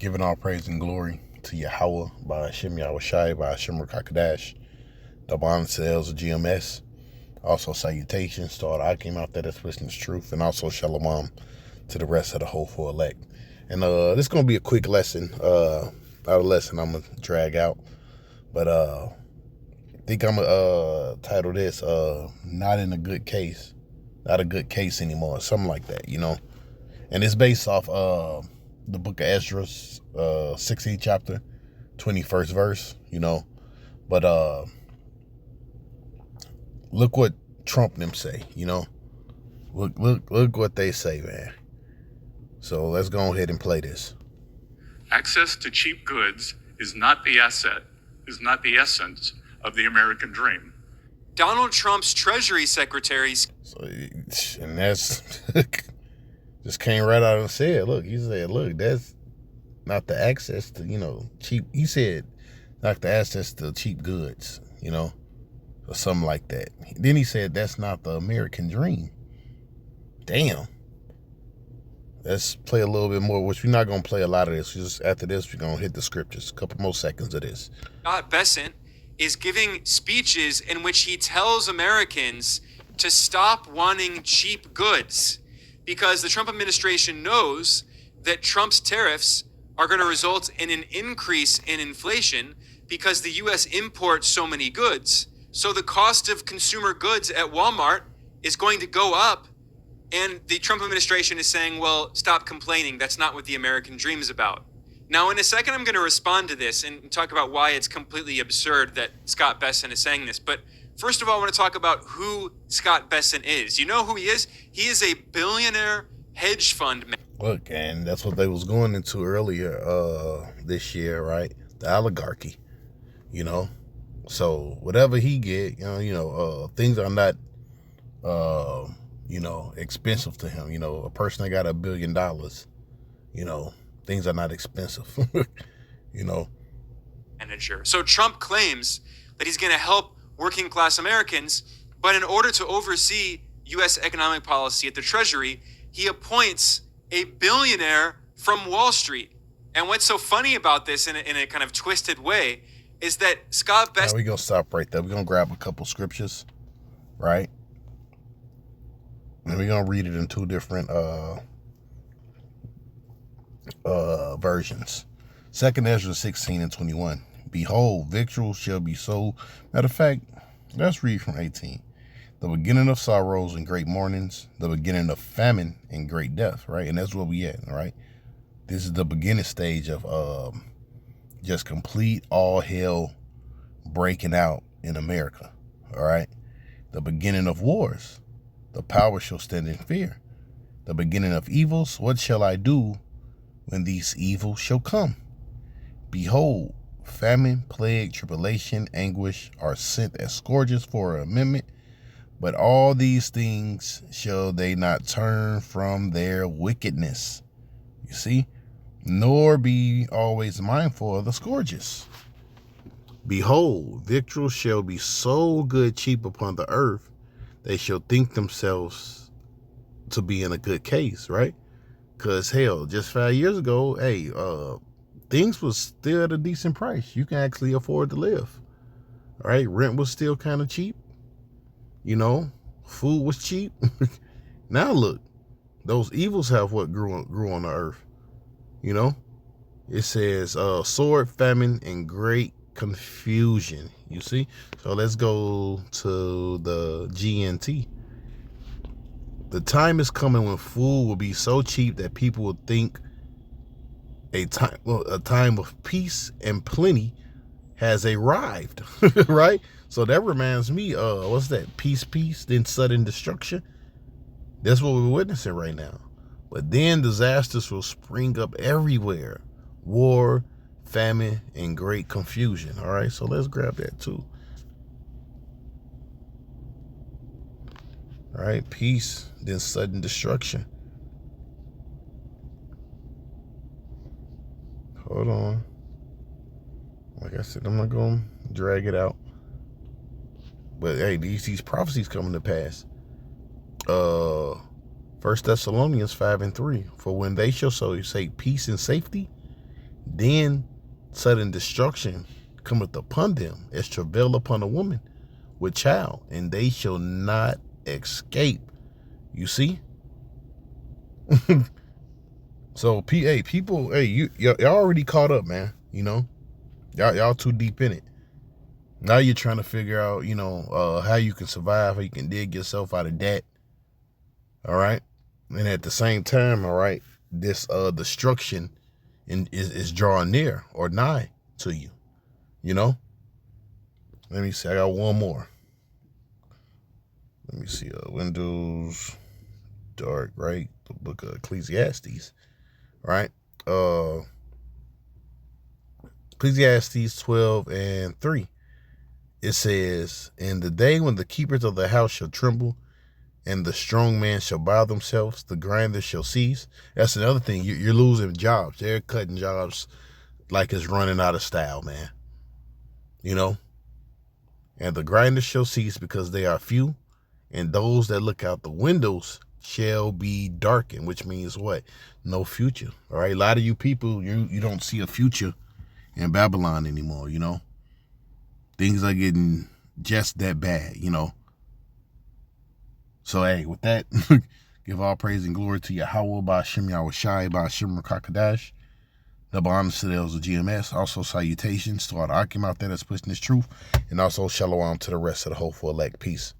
Giving all praise and glory to Yahweh by Hashem Yahushai by Hashem Rakakadash, the bond cells of GMS. Also salutations to all the Akim out there that's listening to truth, and also shalom to the rest of the hopeful elect. And this is gonna be a quick lesson. Not a lesson I'm gonna drag out, but I think I'm gonna title this "Not in a Good Case," not a good case anymore, something like that, you know. And it's based off the book of Ezra, 16th chapter, 21st verse, you know. But look what Trump and them say, you know. Look what they say, man. So let's go ahead and play this. Access to cheap goods is not the essence of the American dream. Donald Trump's Treasury Secretary. So, and that's just came right out and said, look, he said, look, that's not the access to, you know, cheap. He said, not the access to cheap goods, you know, or something like that. Then he said, that's not the American dream. Damn. Let's play a little bit more, which we're not going to play a lot of this. Just after this, we're going to hit the scriptures. A couple more seconds of this. Scott Bessent is giving speeches in which he tells Americans to stop wanting cheap goods because the Trump administration knows that Trump's tariffs are going to result in an increase in inflation because the U.S. imports so many goods. So the cost of consumer goods at Walmart is going to go up. And the Trump administration is saying, well, stop complaining. That's not what the American dream is about. Now, in a second, I'm going to respond to this and talk about why it's completely absurd that Scott Bessent is saying this. But first of all, I want to talk about who Scott Bessent is. You know who he is? He is a billionaire hedge fund man. Look, and that's what they was going into earlier this year, right? The oligarchy, you know. So whatever he get, things are not, expensive to him. You know, a person that got $1 billion, you know, things are not expensive, you know. Manager. So Trump claims that he's going to help working class Americans, but in order to oversee U.S. economic policy at the Treasury, he appoints a billionaire from Wall Street. And what's so funny about this in a kind of twisted way is that Scott Bessent... We're going to stop right there. We're going to grab a couple scriptures, right? And we're going to read it in two different versions. 2nd Ezra 16 and 21. Behold, victuals shall be sold. Matter of fact, let's read from 18. The beginning of sorrows and great mournings, the beginning of famine and great death, right? And that's where we at, right? This is the beginning stage of just complete all hell breaking out in America, all right? The beginning of wars, the power shall stand in fear. The beginning of evils, what shall I do when these evils shall come? Behold, famine, plague, tribulation, anguish are sent as scourges for an amendment. But all these things shall they not turn from their wickedness. You see? Nor be always mindful of the scourges. Behold, victuals shall be so good cheap upon the earth, they shall think themselves to be in a good case, right? Because, hell, just 5 years ago, things was still at a decent price. You can actually afford to live, right? Rent was still kind of cheap. You know, food was cheap. Now look, those evils have what grew on the earth. You know, it says sword, famine, and great confusion. You see? So let's go to the GNT. The time is coming when food will be so cheap that people will think a time of peace and plenty has arrived, right? So that reminds me, what's that? Peace, then sudden destruction. That's what we're witnessing right now. But then disasters will spring up everywhere. War, famine, and great confusion. All right, so let's grab that too. All right, peace, then sudden destruction. Hold on. Like I said, I'm not going to drag it out. But hey, these prophecies coming to pass. 1 Thessalonians 5 and 3. For when they shall say peace and safety, Then sudden destruction cometh upon them as travail upon a woman with child, and they shall not escape. You see? So, people, y'all already caught up, man. You know, y'all too deep in it. Now you're trying to figure out, how you can survive, how you can dig yourself out of debt. All right. And at the same time, all right, this destruction is drawing near or nigh to you. Let me see. I got one more. Let me see. Windows, dark, right? The book of Ecclesiastes, right? Ecclesiastes 12:3. It says, "In the day when the keepers of the house shall tremble, and the strong man shall bow themselves, the grinder shall cease." That's another thing. You're losing jobs. They're cutting jobs like it's running out of style, man. And the grinder shall cease because they are few, and those that look out the windows shall be darkened, which means what? No future. All right. A lot of you people, you don't see a future in Babylon anymore. Things are getting just that bad, So, hey, with that, give all praise and glory to Yahweh, Ba'ashem Yahushai, Ba'ashem Rakakadash. Double honors to the elders of GMS. Also, salutations to all the Akim out there that's pushing this truth. And also, shalom to the rest of the hopeful elect. Peace.